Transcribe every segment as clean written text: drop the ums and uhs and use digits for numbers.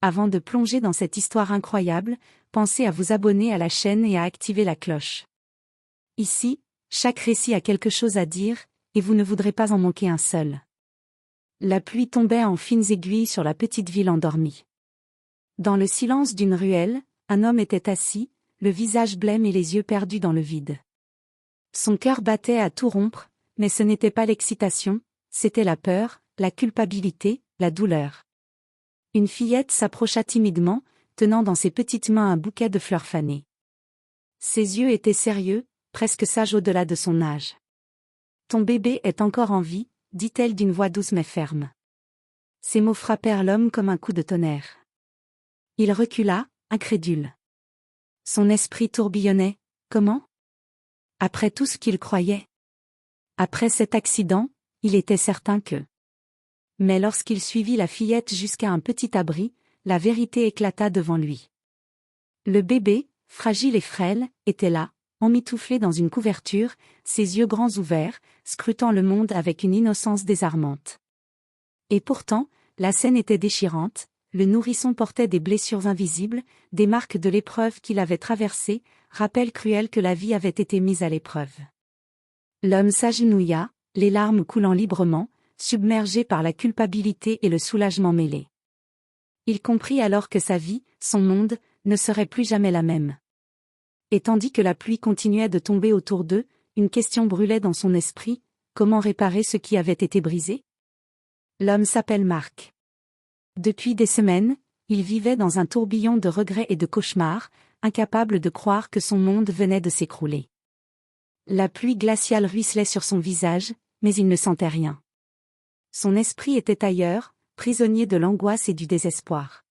Avant de plonger dans cette histoire incroyable, pensez à vous abonner à la chaîne et à activer la cloche. Ici, chaque récit a quelque chose à dire, et vous ne voudrez pas en manquer un seul. La pluie tombait en fines aiguilles sur la petite ville endormie. Dans le silence d'une ruelle, un homme était assis, le visage blême et les yeux perdus dans le vide. Son cœur battait à tout rompre, mais ce n'était pas l'excitation, c'était la peur, la culpabilité, la douleur. Une fillette s'approcha timidement, tenant dans ses petites mains un bouquet de fleurs fanées. Ses yeux étaient sérieux, presque sages au-delà de son âge. « Ton bébé est encore en vie », dit-elle d'une voix douce mais ferme. Ces mots frappèrent l'homme comme un coup de tonnerre. Il recula, incrédule. Son esprit tourbillonnait. Comment ? Après tout ce qu'il croyait. Après cet accident, il était certain que... Mais lorsqu'il suivit la fillette jusqu'à un petit abri, la vérité éclata devant lui. Le bébé, fragile et frêle, était là, emmitouflé dans une couverture, ses yeux grands ouverts, scrutant le monde avec une innocence désarmante. Et pourtant, la scène était déchirante, le nourrisson portait des blessures invisibles, des marques de l'épreuve qu'il avait traversée, rappel cruel que la vie avait été mise à l'épreuve. L'homme s'agenouilla, les larmes coulant librement, submergé par la culpabilité et le soulagement mêlés. Il comprit alors que sa vie, son monde, ne serait plus jamais la même. Et tandis que la pluie continuait de tomber autour d'eux, une question brûlait dans son esprit, comment réparer ce qui avait été brisé ? L'homme s'appelle Marc. Depuis des semaines, il vivait dans un tourbillon de regrets et de cauchemars, incapable de croire que son monde venait de s'écrouler. La pluie glaciale ruisselait sur son visage, mais il ne sentait rien. Son esprit était ailleurs, prisonnier de l'angoisse et du désespoir.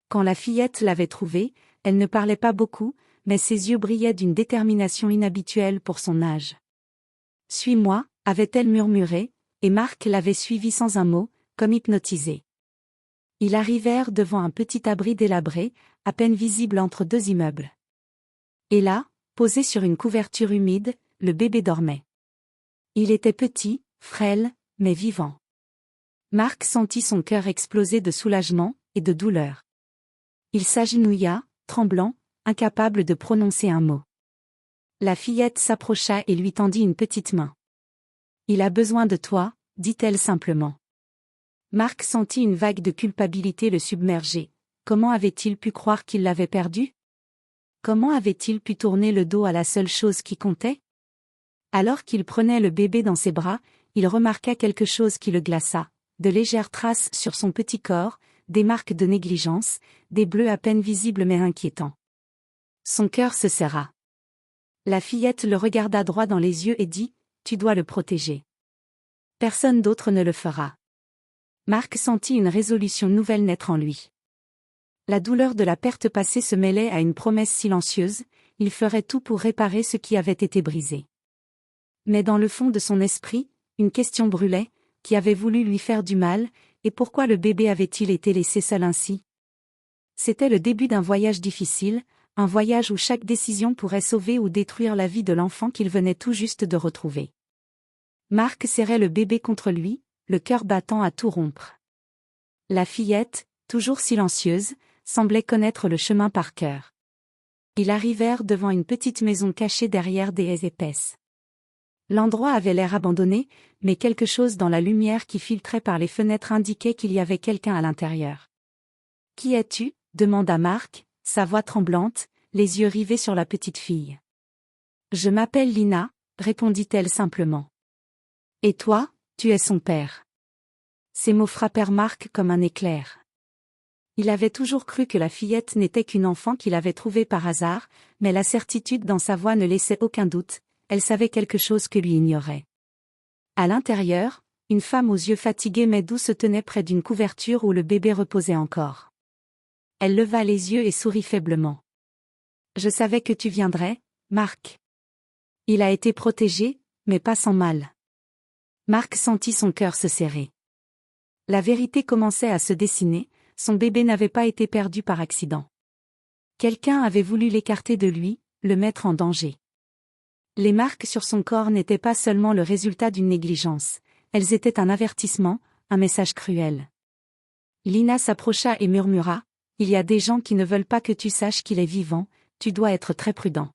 Quand la fillette l'avait trouvé, elle ne parlait pas beaucoup, mais ses yeux brillaient d'une détermination inhabituelle pour son âge. « Suis-moi », avait-elle murmuré, et Marc l'avait suivie sans un mot, comme hypnotisé. Ils arrivèrent devant un petit abri délabré, à peine visible entre deux immeubles. Et là, posé sur une couverture humide, le bébé dormait. Il était petit, frêle, mais vivant. Marc sentit son cœur exploser de soulagement et de douleur. Il s'agenouilla, tremblant, incapable de prononcer un mot. La fillette s'approcha et lui tendit une petite main. « Il a besoin de toi », dit-elle simplement. Marc sentit une vague de culpabilité le submerger. Comment avait-il pu croire qu'il l'avait perdu ? Comment avait-il pu tourner le dos à la seule chose qui comptait ? Alors qu'il prenait le bébé dans ses bras, il remarqua quelque chose qui le glaça. De légères traces sur son petit corps, des marques de négligence, des bleus à peine visibles mais inquiétants. Son cœur se serra. La fillette le regarda droit dans les yeux et dit « Tu dois le protéger. Personne d'autre ne le fera. » Marc sentit une résolution nouvelle naître en lui. La douleur de la perte passée se mêlait à une promesse silencieuse, il ferait tout pour réparer ce qui avait été brisé. Mais dans le fond de son esprit, une question brûlait. Qui avait voulu lui faire du mal, et pourquoi le bébé avait-il été laissé seul ainsi ? C'était le début d'un voyage difficile, un voyage où chaque décision pourrait sauver ou détruire la vie de l'enfant qu'il venait tout juste de retrouver. Marc serrait le bébé contre lui, le cœur battant à tout rompre. La fillette, toujours silencieuse, semblait connaître le chemin par cœur. Ils arrivèrent devant une petite maison cachée derrière des haies épaisses. L'endroit avait l'air abandonné, mais quelque chose dans la lumière qui filtrait par les fenêtres indiquait qu'il y avait quelqu'un à l'intérieur. « Qui es-tu » demanda Marc, sa voix tremblante, les yeux rivés sur la petite fille. « Je m'appelle Lina » répondit-elle simplement. « Et toi, tu es son père. » Ces mots frappèrent Marc comme un éclair. Il avait toujours cru que la fillette n'était qu'une enfant qu'il avait trouvée par hasard, mais la certitude dans sa voix ne laissait aucun doute. Elle savait quelque chose que lui ignorait. À l'intérieur, une femme aux yeux fatigués mais doux se tenait près d'une couverture où le bébé reposait encore. Elle leva les yeux et sourit faiblement. « Je savais que tu viendrais, Marc. Il a été protégé, mais pas sans mal. » Marc sentit son cœur se serrer. La vérité commençait à se dessiner, son bébé n'avait pas été perdu par accident. Quelqu'un avait voulu l'écarter de lui, le mettre en danger. Les marques sur son corps n'étaient pas seulement le résultat d'une négligence, elles étaient un avertissement, un message cruel. Lina s'approcha et murmura Il y a des gens qui ne veulent pas que tu saches qu'il est vivant, tu dois être très prudent.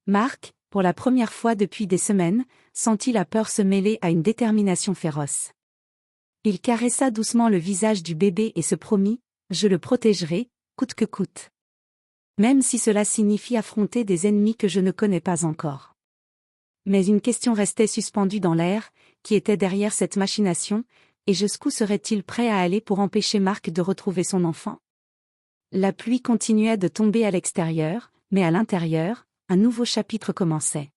Mark, pour la première fois depuis des semaines, sentit la peur se mêler à une détermination féroce. Il caressa doucement le visage du bébé et se promit, « Je le protégerai, coûte que coûte. Même si cela signifie affronter des ennemis que je ne connais pas encore. » Mais une question restait suspendue dans l'air, qui était derrière cette machination, et jusqu'où serait-il prêt à aller pour empêcher Mark de retrouver son enfant? La pluie continuait de tomber à l'extérieur, mais à l'intérieur, un nouveau chapitre commençait.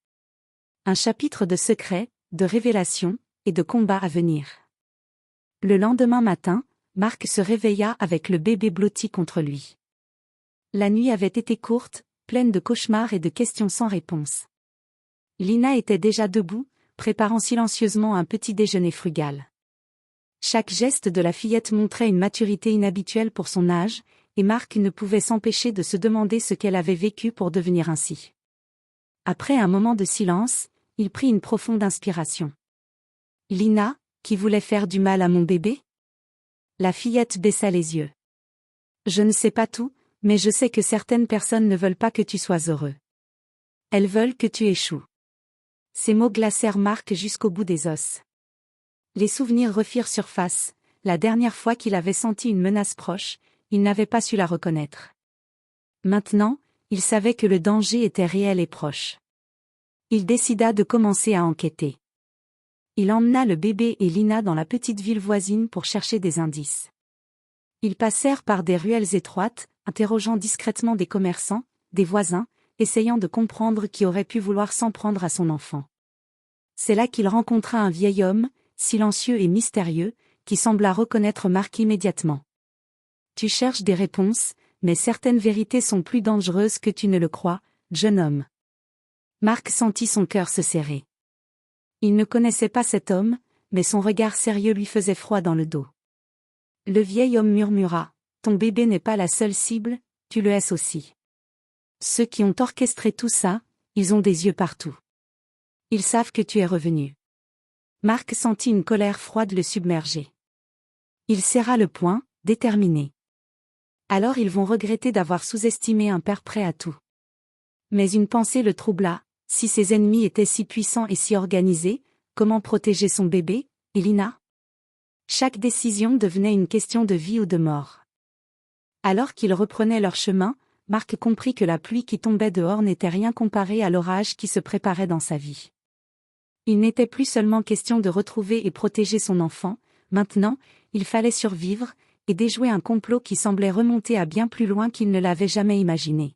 Un chapitre de secrets, de révélations, et de combats à venir. Le lendemain matin, Mark se réveilla avec le bébé blotti contre lui. La nuit avait été courte, pleine de cauchemars et de questions sans réponse. Lina était déjà debout, préparant silencieusement un petit déjeuner frugal. Chaque geste de la fillette montrait une maturité inhabituelle pour son âge, et Mark ne pouvait s'empêcher de se demander ce qu'elle avait vécu pour devenir ainsi. Après un moment de silence, il prit une profonde inspiration. « Lina, qui voulait faire du mal à mon bébé ?» La fillette baissa les yeux. « Je ne sais pas tout, mais je sais que certaines personnes ne veulent pas que tu sois heureux. Elles veulent que tu échoues. » Ces mots glacèrent Mark jusqu'au bout des os. Les souvenirs refirent surface, la dernière fois qu'il avait senti une menace proche, il n'avait pas su la reconnaître. Maintenant, il savait que le danger était réel et proche. Il décida de commencer à enquêter. Il emmena le bébé et Lina dans la petite ville voisine pour chercher des indices. Ils passèrent par des ruelles étroites, interrogeant discrètement des commerçants, des voisins, essayant de comprendre qui aurait pu vouloir s'en prendre à son enfant. C'est là qu'il rencontra un vieil homme, silencieux et mystérieux, qui sembla reconnaître Mark immédiatement. « Tu cherches des réponses, mais certaines vérités sont plus dangereuses que tu ne le crois, jeune homme. » Mark sentit son cœur se serrer. Il ne connaissait pas cet homme, mais son regard sérieux lui faisait froid dans le dos. Le vieil homme murmura, « Ton bébé n'est pas la seule cible, tu le es aussi. Ceux qui ont orchestré tout ça, ils ont des yeux partout. Ils savent que tu es revenu. » Mark sentit une colère froide le submerger. Il serra le poing, déterminé. Alors ils vont regretter d'avoir sous-estimé un père prêt à tout. Mais une pensée le troubla, si ses ennemis étaient si puissants et si organisés, comment protéger son bébé, et Lina? Chaque décision devenait une question de vie ou de mort. Alors qu'ils reprenaient leur chemin, Mark comprit que la pluie qui tombait dehors n'était rien comparée à l'orage qui se préparait dans sa vie. Il n'était plus seulement question de retrouver et protéger son enfant, maintenant, il fallait survivre, et déjouer un complot qui semblait remonter à bien plus loin qu'il ne l'avait jamais imaginé.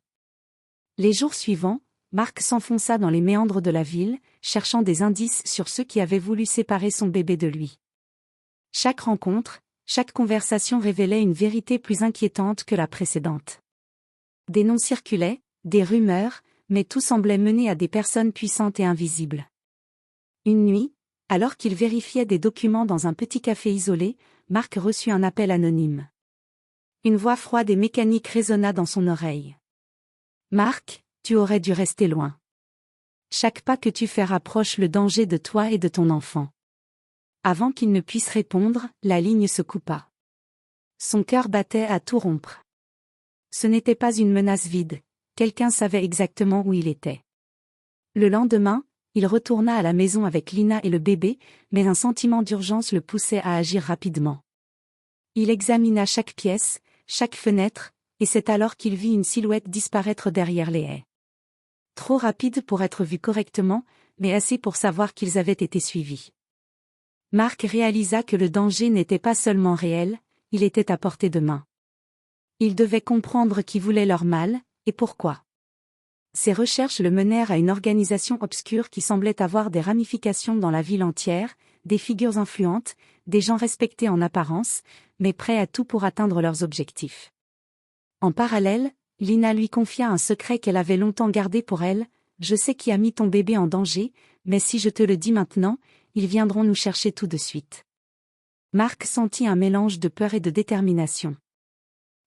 Les jours suivants, Mark s'enfonça dans les méandres de la ville, cherchant des indices sur ceux qui avaient voulu séparer son bébé de lui. Chaque rencontre, chaque conversation révélait une vérité plus inquiétante que la précédente. Des noms circulaient, des rumeurs, mais tout semblait mener à des personnes puissantes et invisibles. Une nuit, alors qu'il vérifiait des documents dans un petit café isolé, Mark reçut un appel anonyme. Une voix froide et mécanique résonna dans son oreille. « Mark, tu aurais dû rester loin. Chaque pas que tu fais rapproche le danger de toi et de ton enfant. » Avant qu'il ne puisse répondre, la ligne se coupa. Son cœur battait à tout rompre. Ce n'était pas une menace vide, quelqu'un savait exactement où il était. Le lendemain, il retourna à la maison avec Lina et le bébé, mais un sentiment d'urgence le poussait à agir rapidement. Il examina chaque pièce, chaque fenêtre, et c'est alors qu'il vit une silhouette disparaître derrière les haies. Trop rapide pour être vu correctement, mais assez pour savoir qu'ils avaient été suivis. Mark réalisa que le danger n'était pas seulement réel, il était à portée de main. Il devait comprendre qui voulait leur mal, et pourquoi. Ses recherches le menèrent à une organisation obscure qui semblait avoir des ramifications dans la ville entière, des figures influentes, des gens respectés en apparence, mais prêts à tout pour atteindre leurs objectifs. En parallèle, Lina lui confia un secret qu'elle avait longtemps gardé pour elle, « Je sais qui a mis ton bébé en danger, mais si je te le dis maintenant, ils viendront nous chercher tout de suite. » Mark sentit un mélange de peur et de détermination.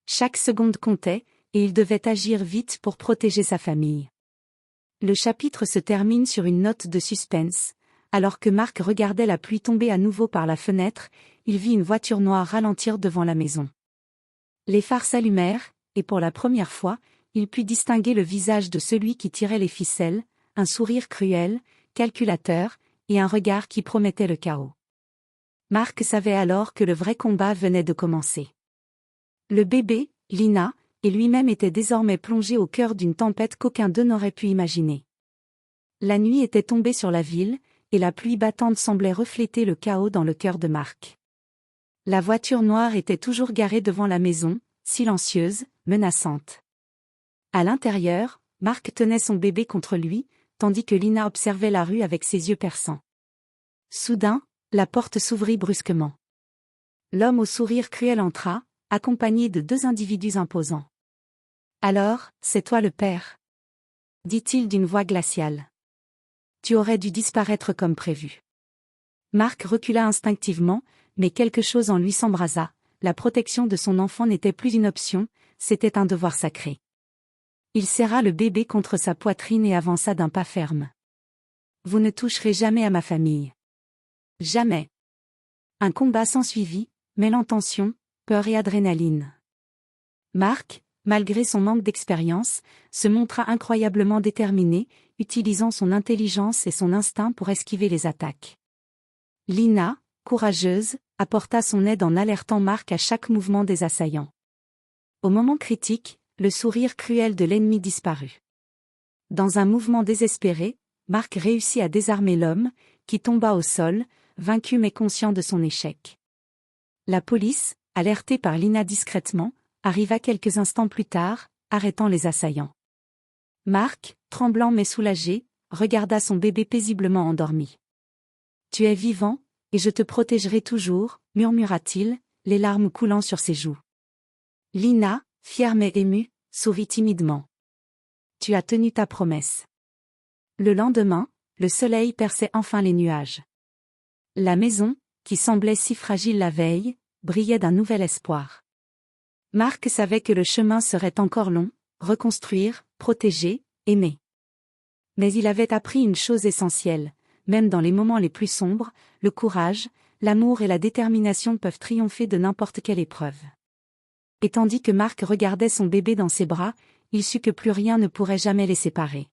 Chaque seconde comptait, et il devait agir vite pour protéger sa famille. Le chapitre se termine sur une note de suspense. Alors que Mark regardait la pluie tomber à nouveau par la fenêtre, il vit une voiture noire ralentir devant la maison. Les phares s'allumèrent, et pour la première fois, il put distinguer le visage de celui qui tirait les ficelles, un sourire cruel, calculateur, et un regard qui promettait le chaos. Marc savait alors que le vrai combat venait de commencer. Le bébé, Lina, et lui-même étaient désormais plongés au cœur d'une tempête qu'aucun d'eux n'aurait pu imaginer. La nuit était tombée sur la ville, et la pluie battante semblait refléter le chaos dans le cœur de Marc. La voiture noire était toujours garée devant la maison, silencieuse, menaçante. À l'intérieur, Marc tenait son bébé contre lui, tandis que Lina observait la rue avec ses yeux perçants. Soudain, la porte s'ouvrit brusquement. L'homme au sourire cruel entra, accompagné de deux individus imposants. « Alors, c'est toi le père » dit-il d'une voix glaciale. « Tu aurais dû disparaître comme prévu. » Marc recula instinctivement, mais quelque chose en lui s'embrasa. La protection de son enfant n'était plus une option, c'était un devoir sacré. Il serra le bébé contre sa poitrine et avança d'un pas ferme. « Vous ne toucherez jamais à ma famille. » Jamais. Un combat s'ensuivit, mêlant tension, peur et adrénaline. Marc, malgré son manque d'expérience, se montra incroyablement déterminé, utilisant son intelligence et son instinct pour esquiver les attaques. Lina, courageuse, apporta son aide en alertant Marc à chaque mouvement des assaillants. Au moment critique, le sourire cruel de l'ennemi disparut. Dans un mouvement désespéré, Marc réussit à désarmer l'homme, qui tomba au sol, vaincu mais conscient de son échec. La police, alertée par Lina discrètement, arriva quelques instants plus tard, arrêtant les assaillants. Marc, tremblant mais soulagé, regarda son bébé paisiblement endormi. « Tu es vivant, et je te protégerai toujours, » murmura-t-il, les larmes coulant sur ses joues. Lina, fière mais émue, sourit timidement. « Tu as tenu ta promesse. » Le lendemain, le soleil perçait enfin les nuages. La maison, qui semblait si fragile la veille, brillait d'un nouvel espoir. Marc savait que le chemin serait encore long, reconstruire, protéger, aimer. Mais il avait appris une chose essentielle, même dans les moments les plus sombres, le courage, l'amour et la détermination peuvent triompher de n'importe quelle épreuve. Et tandis que Marc regardait son bébé dans ses bras, il sut que plus rien ne pourrait jamais les séparer.